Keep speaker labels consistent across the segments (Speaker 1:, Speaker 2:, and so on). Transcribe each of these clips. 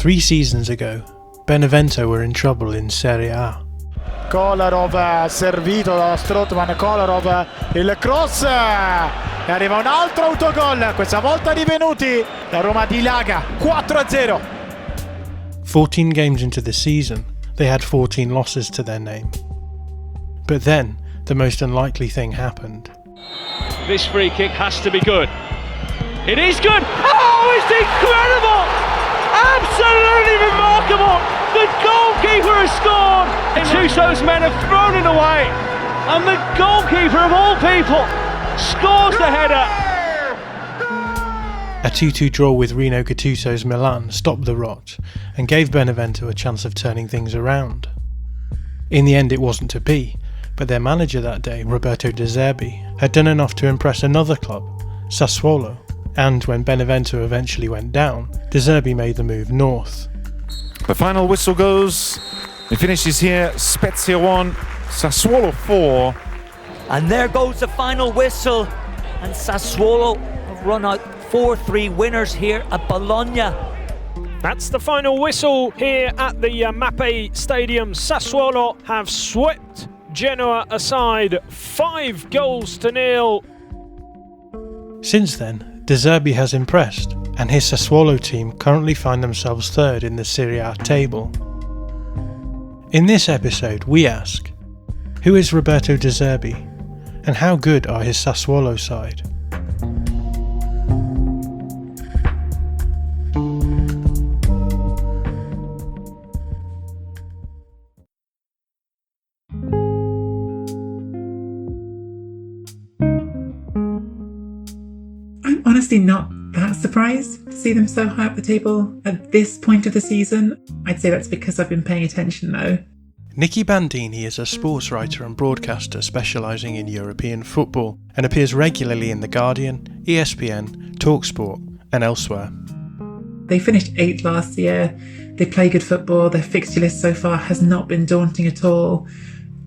Speaker 1: 3 seasons ago, Benevento were in trouble in Serie A.
Speaker 2: Kolarov servito da Strootman, Kolarov il cross e arriva un altro autogol, questa volta di Venuti, la Roma dilaga 4-0.
Speaker 1: 14 games into the season, they had 14 losses to their name. But then, the most unlikely thing happened.
Speaker 3: This free kick has to be good. It is good! Oh, it's incredible! Absolutely remarkable! The goalkeeper has scored! Gattusso's men have thrown it away! And the goalkeeper of all people scores the header!
Speaker 1: A 2-2 draw with Rino Gattusso's Milan stopped the rot and gave Benevento a chance of turning things around. In the end it wasn't to be, but their manager that day, Roberto De Zerbi, had done enough to impress another club, Sassuolo, and when Benevento eventually went down, De Zerbi made the move north.
Speaker 4: The final whistle goes. It finishes here. Spezia 1, Sassuolo 4.
Speaker 5: And there goes the final whistle. And Sassuolo have run out 4-3 winners here at Bologna.
Speaker 6: That's the final whistle here at the Mappe Stadium. Sassuolo have swept Genoa aside 5-0.
Speaker 1: Since then, De Zerbi has impressed, and his Sassuolo team currently find themselves third in the Serie A table. In this episode, we ask, who is Roberto De Zerbi, and how good are his Sassuolo side?
Speaker 7: Honestly, not that surprised to see them so high up the table at this point of the season. I'd say that's because I've been paying attention though.
Speaker 1: Nicki Bandini is a sports writer and broadcaster specialising in European football and appears regularly in The Guardian, ESPN, Talksport and elsewhere.
Speaker 7: They finished 8th last year, they play good football, their fixture list so far has not been daunting at all.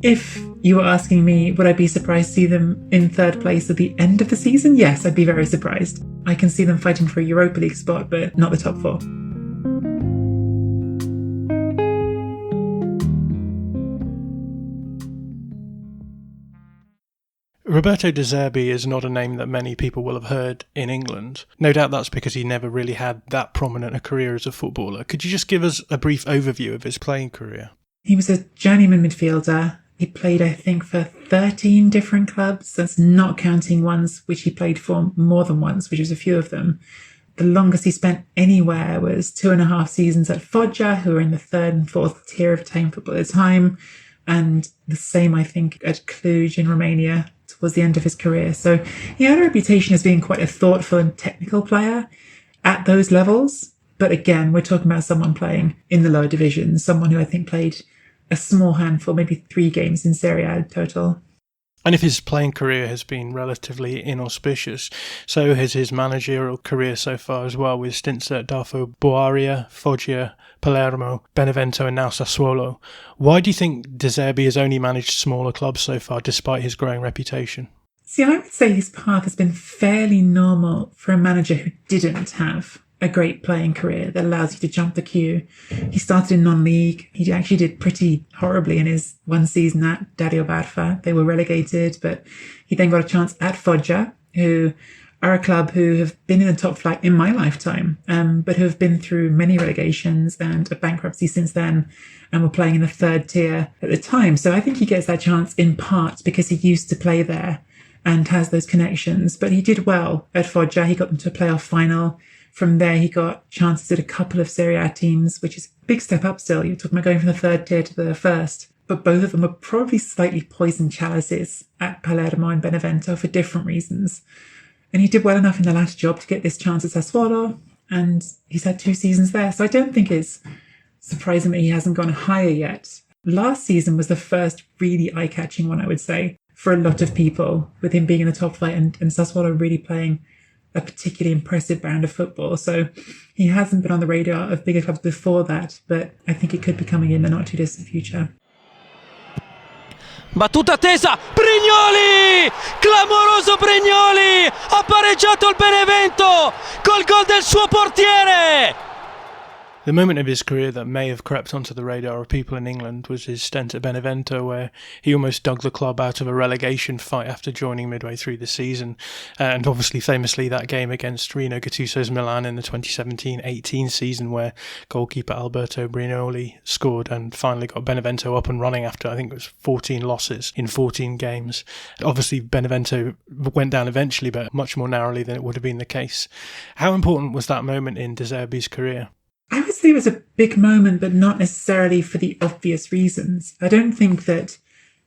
Speaker 7: If you were asking me, would I be surprised to see them in 3rd place at the end of the season? Yes, I'd be very surprised. I can see them fighting for a Europa League spot, but not the top 4.
Speaker 1: Roberto De Zerbi is not a name that many people will have heard in England. No doubt that's because he never really had that prominent a career as a footballer. Could you just give us a brief overview of his playing career?
Speaker 7: He was a journeyman midfielder. He played, I think, for 13 different clubs. That's not counting ones which he played for more than once, which was a few of them. The longest he spent anywhere was 2.5 seasons at Foggia, who were in the 3rd and 4th tier of Italian football at the time. And the same, I think, at Cluj in Romania towards the end of his career. So he had a reputation as being quite a thoughtful and technical player at those levels. But again, we're talking about someone playing in the lower divisions, someone who I think played a small handful, maybe 3 games in Serie A total.
Speaker 1: And if his playing career has been relatively inauspicious, so has his managerial career so far as well, with stints at Dafo Boaria, Foggia, Palermo, Benevento and now Sassuolo. Why do you think De Zerbi has only managed smaller clubs so far, despite his growing reputation?
Speaker 7: See, I would say his path has been fairly normal for a manager who didn't have a great playing career that allows you to jump the queue. He started in non-league. He actually did pretty horribly in his one season at Dario Barfa. They were relegated, but he then got a chance at Foggia, who are a club who have been in the top flight in my lifetime, but who have been through many relegations and a bankruptcy since then, and were playing in the 3rd tier at the time. So I think he gets that chance in part because he used to play there and has those connections. But he did well at Foggia. He got them to a playoff final. From there, he got chances at a couple of Serie A teams, which is a big step up still. You're talking about going from the 3rd tier to the 1st. But both of them were probably slightly poisoned chalices at Palermo and Benevento for different reasons. And he did well enough in the last job to get this chance at Sassuolo, and he's had 2 seasons there. So I don't think it's surprising that he hasn't gone higher yet. Last season was the first really eye-catching one, I would say, for a lot of people, with him being in the top flight and Sassuolo really playing a particularly impressive brand of football. So he hasn't been on the radar of bigger clubs before that, but I think it could be coming in the not too distant future.
Speaker 8: Battuta tesa, Brignoli! Clamoroso Brignoli! Ha pareggiato il Benevento col gol del suo portiere!
Speaker 1: The moment of his career that may have crept onto the radar of people in England was his stint at Benevento, where he almost dug the club out of a relegation fight after joining midway through the season. And obviously, famously, that game against Rino Gattusso's Milan in the 2017-18 season, where goalkeeper Alberto Brignoli scored and finally got Benevento up and running after, I think it was 14 losses in 14 games. Obviously, Benevento went down eventually, but much more narrowly than it would have been the case. How important was that moment in De Zerbi's career?
Speaker 7: I would say it was a big moment, but not necessarily for the obvious reasons. I don't think that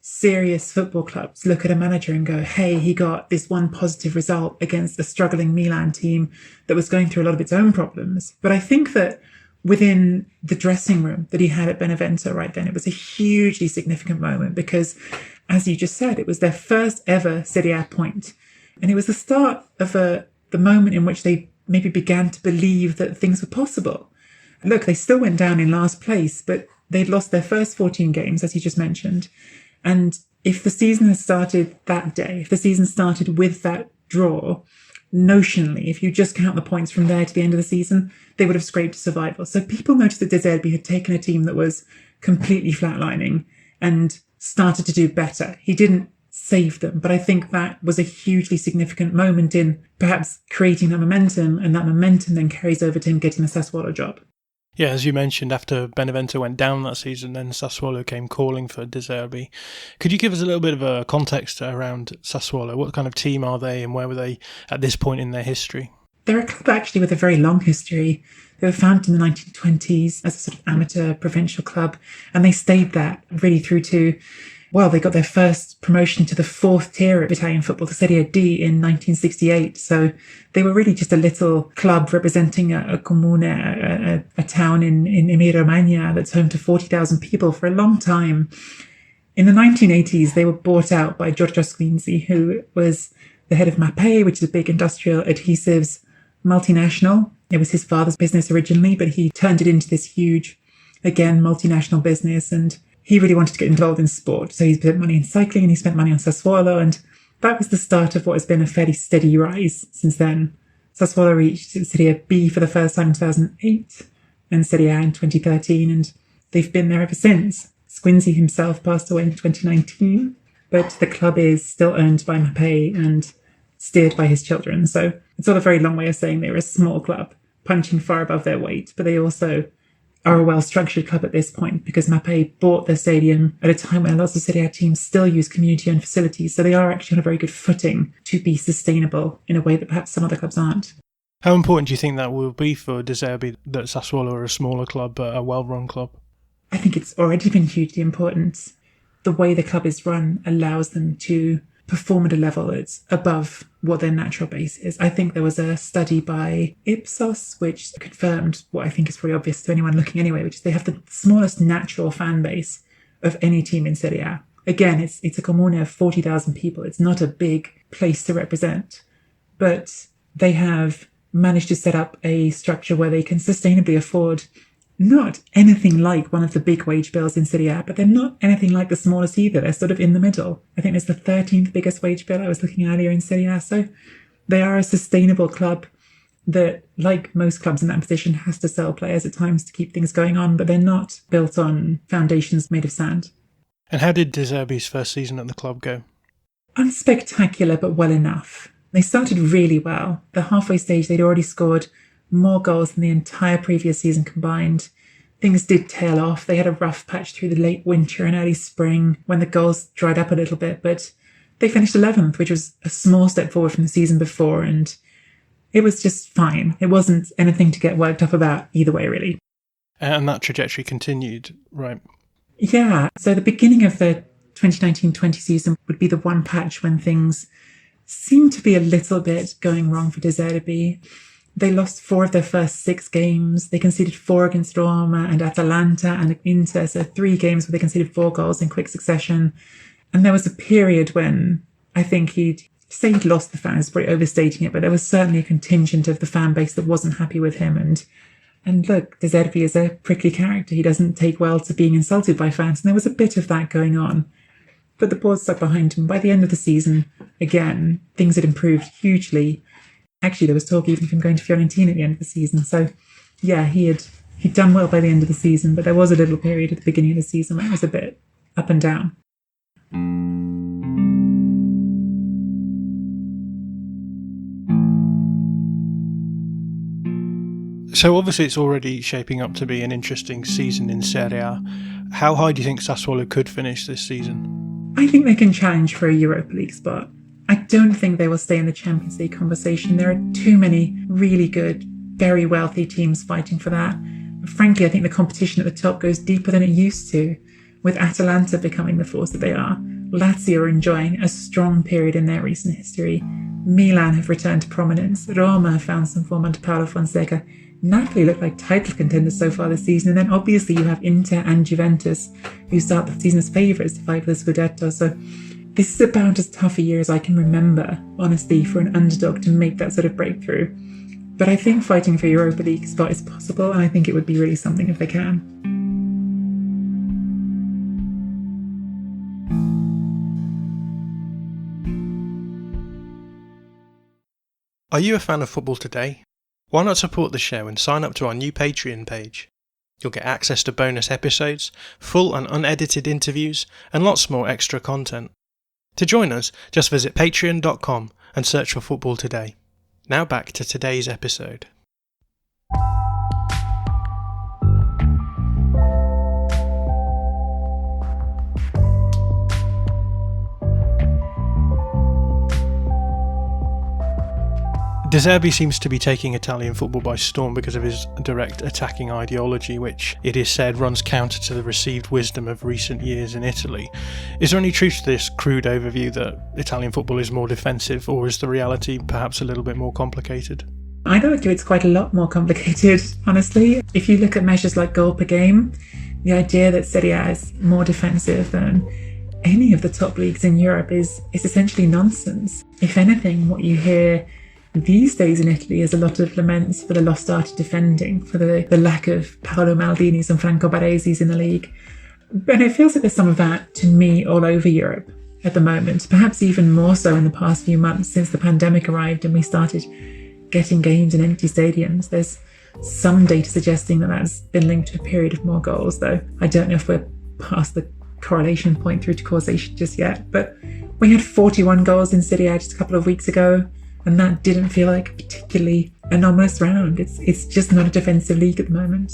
Speaker 7: serious football clubs look at a manager and go, hey, he got this one positive result against a struggling Milan team that was going through a lot of its own problems. But I think that within the dressing room that he had at Benevento right then, it was a hugely significant moment because, as you just said, it was their first ever Serie A point. And it was the start of the moment in which they maybe began to believe that things were possible. Look, they still went down in last place, but they'd lost their first 14 games, as you just mentioned. And if the season had started that day, if the season started with that draw, notionally, if you just count the points from there to the end of the season, they would have scraped survival. So people noticed that De Zerbi had taken a team that was completely flatlining and started to do better. He didn't save them, but I think that was a hugely significant moment in perhaps creating that momentum, and that momentum then carries over to him getting the Sassuolo job.
Speaker 1: Yeah, as you mentioned, after Benevento went down that season, then Sassuolo came calling for De Zerbi. Could you give us a little bit of a context around Sassuolo? What kind of team are they and where were they at this point in their history?
Speaker 7: They're a club actually with a very long history. They were founded in the 1920s as a sort of amateur provincial club, and they stayed that really through to, well, they got their first promotion to the fourth tier of Italian football, to Serie D, in 1968. So they were really just a little club representing a comune, a town in Emilia-Romagna that's home to 40,000 people for a long time. In the 1980s, they were bought out by Giorgio Squinzi, who was the head of Mapei, which is a big industrial adhesives multinational. It was his father's business originally, but he turned it into this huge, again, multinational business, and he really wanted to get involved in sport. So he spent money in cycling and he spent money on Sassuolo. And that was the start of what has been a fairly steady rise since then. Sassuolo reached Serie B for the first time in 2008 and Serie A in 2013. And they've been there ever since. Squinzi himself passed away in 2019, but the club is still owned by Mapei and steered by his children. So it's all a very long way of saying they're a small club, punching far above their weight, but they also are a well-structured club at this point because Mapei bought their stadium at a time when lots of Serie A teams still use community-owned facilities. So they are actually on a very good footing to be sustainable in a way that perhaps some other clubs aren't.
Speaker 1: How important do you think that will be for De Zerbi that Sassuolo are a smaller club but a well-run club?
Speaker 7: I think it's already been hugely important. The way the club is run allows them to perform at a level that's above what their natural base is. I think there was a study by Ipsos which confirmed what I think is pretty obvious to anyone looking anyway, which is they have the smallest natural fan base of any team in Serie A. Again, it's a comune of 40,000 people. It's not a big place to represent, but they have managed to set up a structure where they can sustainably afford not anything like one of the big wage bills in Serie A, but they're not anything like the smallest either. They're sort of in the middle. I think it's the 13th biggest wage bill I was looking earlier in Serie A. So they are a sustainable club that, like most clubs in that position, has to sell players at times to keep things going on, but they're not built on foundations made of sand.
Speaker 1: And how did De Zerbi's first season at the club go?
Speaker 7: Unspectacular, but well enough. They started really well. The halfway stage, they'd already scored more goals than the entire previous season combined. Things did tail off. They had a rough patch through the late winter and early spring when the goals dried up a little bit, but they finished 11th, which was a small step forward from the season before, and it was just fine. It wasn't anything to get worked up about either way, really.
Speaker 1: And that trajectory continued, right?
Speaker 7: Yeah. So the beginning of the 2019-20 season would be the one patch when things seemed to be a little bit going wrong for De Zerbi. They lost 4 of their first 6 games. They conceded 4 against Roma and Atalanta and Inter, so 3 games where they conceded 4 goals in quick succession. And there was a period when I think he'd lost the fans, probably overstating it, but there was certainly a contingent of the fan base that wasn't happy with him. And look, De Zerbi is a prickly character. He doesn't take well to being insulted by fans, and there was a bit of that going on. But the board stuck behind him. By the end of the season, again, things had improved hugely. Actually, there was talk even of him going to Fiorentina at the end of the season. So, yeah, he had He'd done well by the end of the season, but there was a little period at the beginning of the season where it was a bit up and down.
Speaker 1: So obviously it's already shaping up to be an interesting season in Serie A. How high do you think Sassuolo could finish this season?
Speaker 7: I think they can challenge for a Europa League spot. I don't think they will stay in the Champions League conversation. There are too many really good, very wealthy teams fighting for that. Frankly, I think the competition at the top goes deeper than it used to, with Atalanta becoming the force that they are. Lazio are enjoying a strong period in their recent history. Milan have returned to prominence. Roma have found some form under Paolo Fonseca. Napoli look like title contenders so far this season. And then obviously you have Inter and Juventus, who start the season as favourites to fight for the Scudetto. So this is about as tough a year as I can remember, honestly, for an underdog to make that sort of breakthrough. But I think fighting for Europa League spot is possible, and I think it would be really something if they can.
Speaker 1: Are you a fan of Football Today? Why not support the show and sign up to our new Patreon page? You'll get access to bonus episodes, full and unedited interviews, and lots more extra content. To join us, just visit patreon.com and search for Football Today. Now back to today's episode. De Zerbi seems to be taking Italian football by storm because of his direct attacking ideology, which, it is said, runs counter to the received wisdom of recent years in Italy. Is there any truth to this crude overview that Italian football is more defensive, or is the reality perhaps a little bit more complicated?
Speaker 7: I'd argue it's quite a lot more complicated, honestly. If you look at measures like goal per game, the idea that Serie A is more defensive than any of the top leagues in Europe is essentially nonsense. If anything, what you hear these days in Italy is a lot of laments for the lost art of defending, for the lack of Paolo Maldinis and Franco Baresis in the league. And it feels like there's some of that, to me, all over Europe at the moment, perhaps even more so in the past few months since the pandemic arrived and we started getting games in empty stadiums. There's some data suggesting that that's been linked to a period of more goals, though I don't know if we're past the correlation point through to causation just yet. But we had 41 goals in Serie A just a couple of weeks ago, and that didn't feel like a particularly anomalous round. It's just not a defensive league at the moment.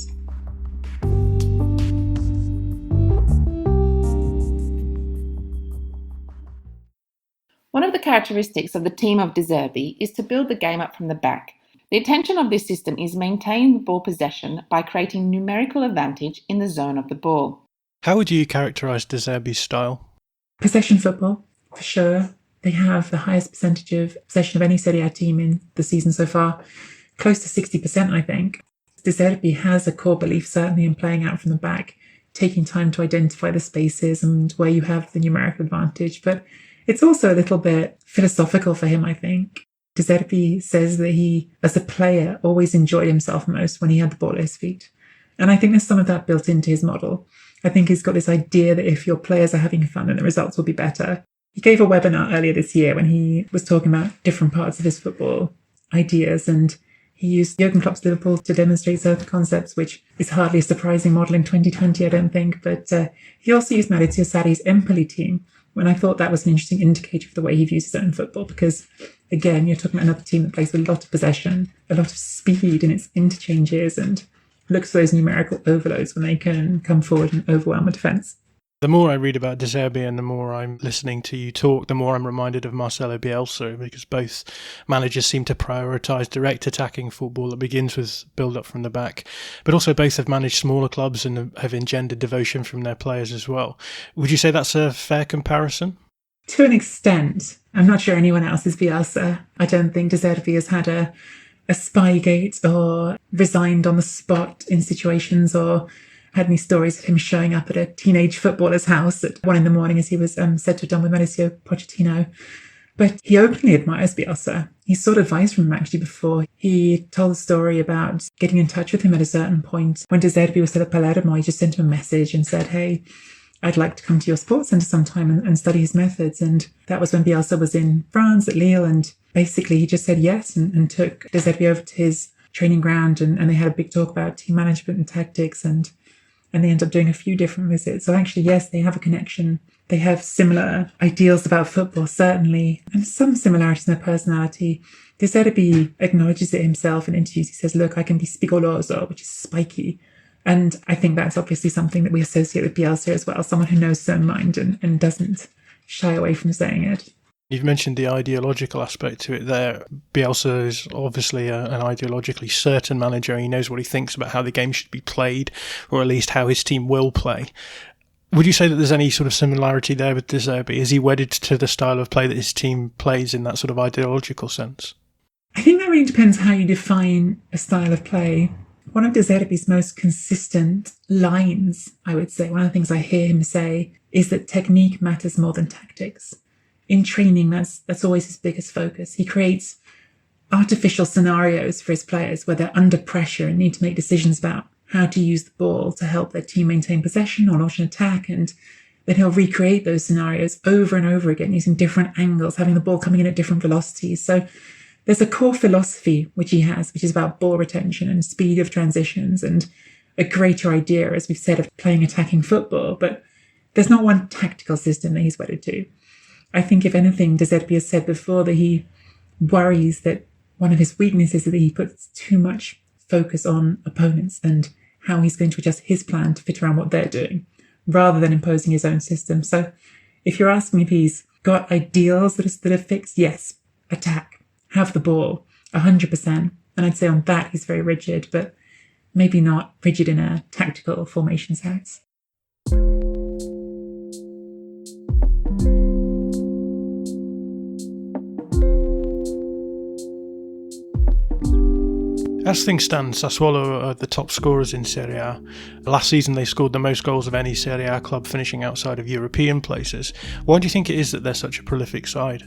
Speaker 9: One of the characteristics of the team of De Zerbi is to build the game up from the back. The intention of this system is maintaining the ball possession by creating numerical advantage in the zone of the ball.
Speaker 1: How would you characterise De Zerbi's style?
Speaker 7: Possession football, for sure. They have the highest percentage of possession of any Serie A team in the season so far, close to 60%, I think. De Zerbi has a core belief, certainly, in playing out from the back, taking time to identify the spaces and where you have the numerical advantage. But it's also a little bit philosophical for him, I think. De Zerbi says that he, as a player, always enjoyed himself most when he had the ball at his feet. And I think there's some of that built into his model. I think he's got this idea that if your players are having fun, then the results will be better. He gave a webinar earlier this year when he was talking about different parts of his football ideas, and he used Jurgen Klopp's Liverpool to demonstrate certain concepts, which is hardly a surprising model in 2020, I don't think. But he also used Maurizio Sarri's Empoli team, when I thought that was an interesting indicator of the way he views his own football, because, again, you're talking about another team that plays with a lot of possession, a lot of speed in its interchanges, and looks for those numerical overloads when they can come forward and overwhelm a defence.
Speaker 1: The more I read about De Zerbi and the more I'm listening to you talk, the more I'm reminded of Marcelo Bielsa, because both managers seem to prioritise direct attacking football that begins with build-up from the back, but also both have managed smaller clubs and have engendered devotion from their players as well. Would you say that's a fair comparison?
Speaker 7: To an extent. I'm not sure anyone else is Bielsa. I don't think De Zerbi has had a Spygate or resigned on the spot in situations or had any stories of him showing up at a teenage footballer's house at 1 a.m, as he was said to have done with Mauricio Pochettino. But he openly admires Bielsa. He sought advice from him actually before. He told a story about getting in touch with him at a certain point. When De Zerbi was still at Palermo, he just sent him a message and said, "Hey, I'd like to come to your sports centre sometime and study his methods." And that was when Bielsa was in France at Lille, and basically he just said yes and took De Zerbi over to his training ground and they had a big talk about team management and tactics and they end up doing a few different visits. So actually, yes, they have a connection. They have similar ideals about football, certainly, and some similarities in their personality. De Zerbi acknowledges it himself in interviews. He says, look, I can be spigoloso, which is spiky. And I think that's obviously something that we associate with Bielsa as well, someone who knows his own mind and doesn't shy away from saying it.
Speaker 1: You've mentioned the ideological aspect to it there. Bielsa is obviously an ideologically certain manager. He knows what he thinks about how the game should be played, or at least how his team will play. Would you say that there's any sort of similarity there with De Zerbi? Is he wedded to the style of play that his team plays in that sort of ideological sense?
Speaker 7: I think that really depends how you define a style of play. One of De Zerbi's most consistent lines, I would say, one of the things I hear him say, is that technique matters more than tactics. In training, that's always his biggest focus. He creates artificial scenarios for his players where they're under pressure and need to make decisions about how to use the ball to help their team maintain possession or launch an attack. And then he'll recreate those scenarios over and over again using different angles, having the ball coming in at different velocities. So there's a core philosophy which he has, which is about ball retention and speed of transitions and a greater idea, as we've said, of playing attacking football. But there's not one tactical system that he's wedded to. I think, if anything, De Zerbi has said before that he worries that one of his weaknesses is that he puts too much focus on opponents and how he's going to adjust his plan to fit around what they're doing, rather than imposing his own system. So if you're asking if he's got ideals that are fixed, yes, attack, have the ball, 100%. And I'd say on that he's very rigid, but maybe not rigid in a tactical formation sense.
Speaker 1: As things stand, Sassuolo are the top scorers in Serie A. Last season they scored the most goals of any Serie A club, finishing outside of European places. Why do you think it is that they're such a prolific side?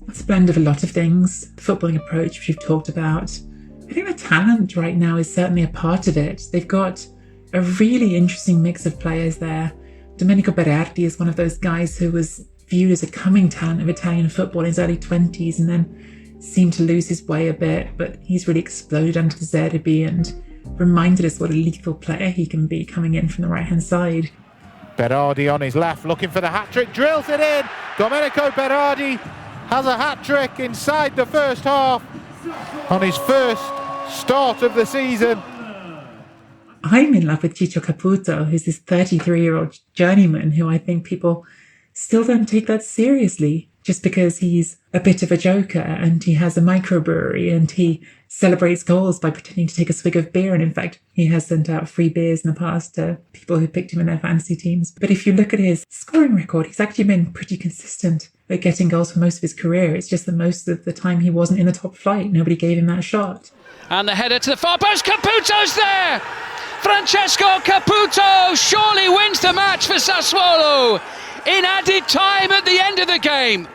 Speaker 7: It's a blend of a lot of things. The footballing approach, which we've talked about. I think the talent right now is certainly a part of it. They've got a really interesting mix of players there. Domenico Berardi is one of those guys who was viewed as a coming talent of Italian football in his early 20s and then seemed to lose his way a bit, but he's really exploded under De Zerbi and reminded us what a lethal player he can be coming in from the right-hand side.
Speaker 10: Berardi on his left, looking for the hat-trick, drills it in. Domenico Berardi has a hat-trick inside the first half on his first start of the season.
Speaker 7: I'm in love with Ciccio Caputo, who's this 33-year-old journeyman who I think people still don't take that seriously, just because he's a bit of a joker and he has a microbrewery and he celebrates goals by pretending to take a swig of beer. And in fact, he has sent out free beers in the past to people who picked him in their fantasy teams. But if you look at his scoring record, he's actually been pretty consistent at getting goals for most of his career. It's just that most of the time he wasn't in the top flight. Nobody gave him that shot.
Speaker 8: And the header to the far post. Caputo's there! Francesco Caputo surely wins the match for Sassuolo in added time at the end of the game.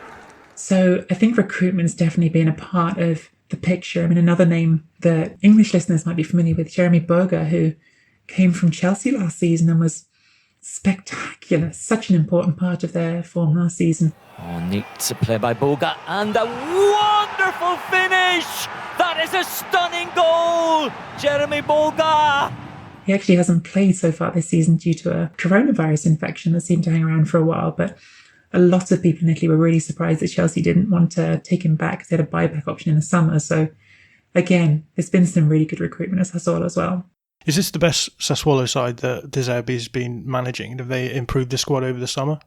Speaker 7: So I think recruitment's definitely been a part of the picture. I mean, another name that English listeners might be familiar with, Jeremy Boga, who came from Chelsea last season and was spectacular. Such an important part of their form last season.
Speaker 5: Oh, neat play by Boga and a wonderful finish. That is a stunning goal. Jeremy Boga.
Speaker 7: He actually hasn't played so far this season due to a coronavirus infection that seemed to hang around for a while, but a lot of people in Italy were really surprised that Chelsea didn't want to take him back because they had a buyback option in the summer. So again, there's been some really good recruitment at Sassuolo as well.
Speaker 1: Is this the best Sassuolo side that De Zerbi's been managing? Have they improved the squad over the summer?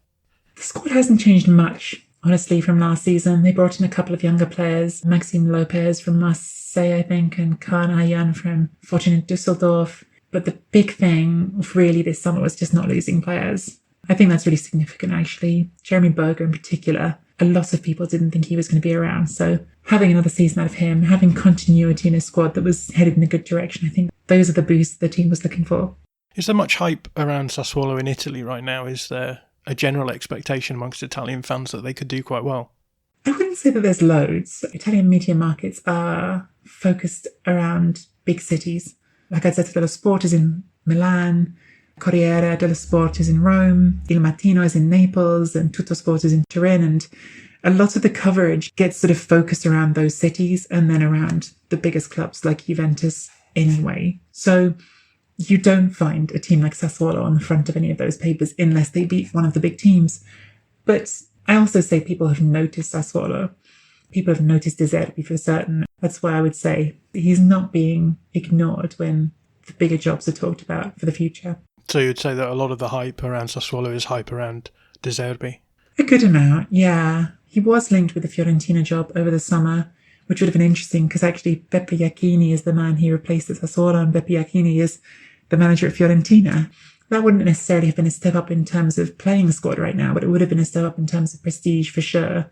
Speaker 7: The squad hasn't changed much, honestly, from last season. They brought in a couple of younger players, Maxime Lopez from Marseille, I think, and Kaan Ayhan from Fortuna Düsseldorf. But the big thing really this summer was just not losing players. I think that's really significant, actually. Jeremy Boga in particular, a lot of people didn't think he was going to be around. So having another season out of him, having continuity in a squad that was headed in a good direction, I think those are the boosts the team was looking for.
Speaker 1: Is there much hype around Sassuolo in Italy right now? Is there a general expectation amongst Italian fans that they could do quite well?
Speaker 7: I wouldn't say that there's loads. Italian media markets are focused around big cities. Like I said, dello Sport is in Milan, Corriere dello Sport is in Rome, Il Mattino is in Naples, and Tutto Sport is in Turin. And a lot of the coverage gets sort of focused around those cities and then around the biggest clubs like Juventus anyway. So you don't find a team like Sassuolo on the front of any of those papers unless they beat one of the big teams. But I also say people have noticed Sassuolo. People have noticed De Zerbi for certain. That's why I would say he's not being ignored when the bigger jobs are talked about for the future.
Speaker 1: So you'd say that a lot of the hype around Sassuolo is hype around De Zerbi?
Speaker 7: A good amount, yeah. He was linked with the Fiorentina job over the summer, which would have been interesting because actually Beppe Iacchini is the man he replaced at Sassuolo and Beppe Iacchini is the manager at Fiorentina. That wouldn't necessarily have been a step up in terms of playing the squad right now, but it would have been a step up in terms of prestige for sure.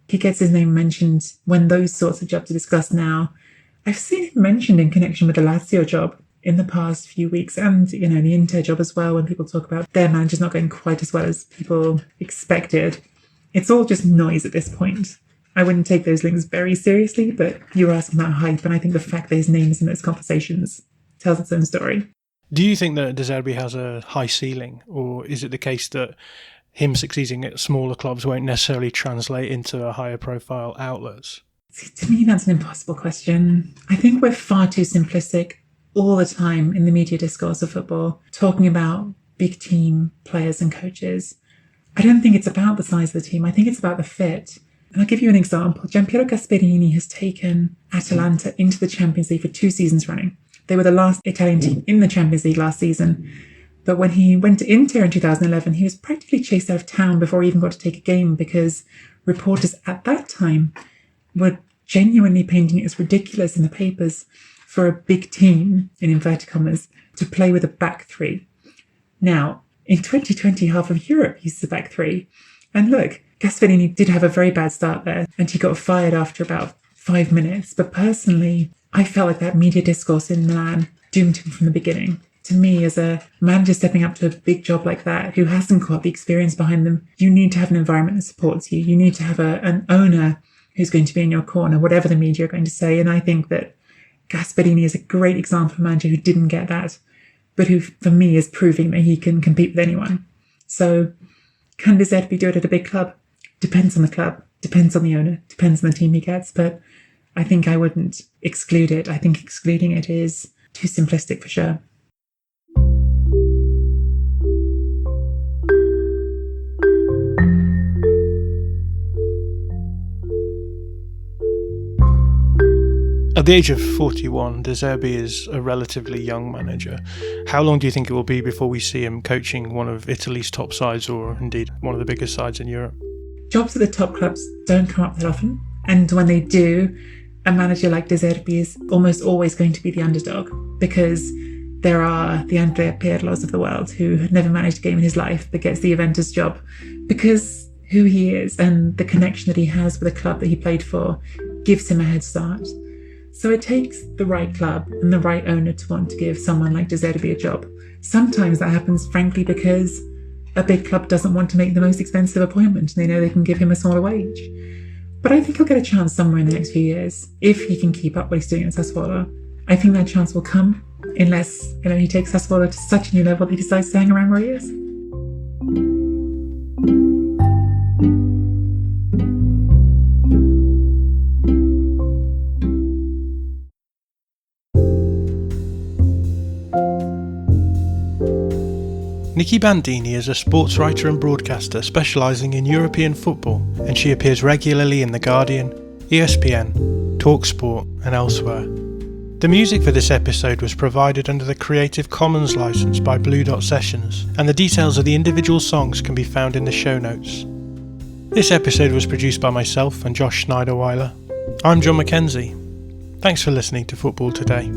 Speaker 7: He gets his name mentioned when those sorts of jobs are discussed now. I've seen him mentioned in connection with the Lazio job in the past few weeks and, the Inter job as well, when people talk about their managers not going quite as well as people expected. It's all just noise at this point. I wouldn't take those links very seriously, but you were asking about hype, and I think the fact that his name is in those conversations tells its own story.
Speaker 1: Do you think that De Zerbi has a high ceiling, or is it the case that him succeeding at smaller clubs won't necessarily translate into a higher profile outlets?
Speaker 7: See, to me, that's an impossible question. I think we're far too simplistic all the time in the media discourse of football, talking about big team players and coaches. I don't think it's about the size of the team. I think it's about the fit. And I'll give you an example. Gianpiero Gasperini has taken Atalanta into the Champions League for 2 seasons running. They were the last Italian team in the Champions League last season. But when he went to Inter in 2011, he was practically chased out of town before he even got to take a game because reporters at that time were genuinely painting it as ridiculous in the papers for a big team, in inverted commas, to play with a back three. Now, in 2020, half of Europe uses a back three. And look, Gasperini did have a very bad start there, and he got fired after about 5 minutes. But personally, I felt like that media discourse in Milan doomed him from the beginning. To me, as a manager stepping up to a big job like that, who hasn't got the experience behind them, you need to have an environment that supports you. You need to have an owner who's going to be in your corner, whatever the media are going to say. And I think that Gasperini is a great example of a manager who didn't get that, but who, for me, is proving that he can compete with anyone. So, can De Zerbi do it at a big club? Depends on the club, depends on the owner, depends on the team he gets, but I think I wouldn't exclude it. I think excluding it is too simplistic for sure.
Speaker 1: At the age of 41, De Zerbi is a relatively young manager. How long do you think it will be before we see him coaching one of Italy's top sides, or indeed one of the biggest sides in Europe?
Speaker 7: Jobs at the top clubs don't come up that often, and when they do, a manager like De Zerbi is almost always going to be the underdog, because there are the Andrea Pirlos of the world who had never managed a game in his life but gets the Juventus job because who he is and the connection that he has with the club that he played for gives him a head start. So it takes the right club and the right owner to want to give someone like De Zerbi a job. Sometimes that happens, frankly, because a big club doesn't want to make the most expensive appointment and they know they can give him a smaller wage. But I think he'll get a chance somewhere in the next few years if he can keep up what he's doing at Sassuolo. I think that chance will come unless he takes Sassuolo to such a new level that he decides to hang around where he is.
Speaker 1: Nicki Bandini is a sports writer and broadcaster specialising in European football, and she appears regularly in The Guardian, ESPN, Talksport and elsewhere. The music for this episode was provided under the Creative Commons licence by Blue Dot Sessions, and the details of the individual songs can be found in the show notes. This episode was produced by myself and Josh Schneiderweiler. I'm John Mackenzie. Thanks for listening to Football Today.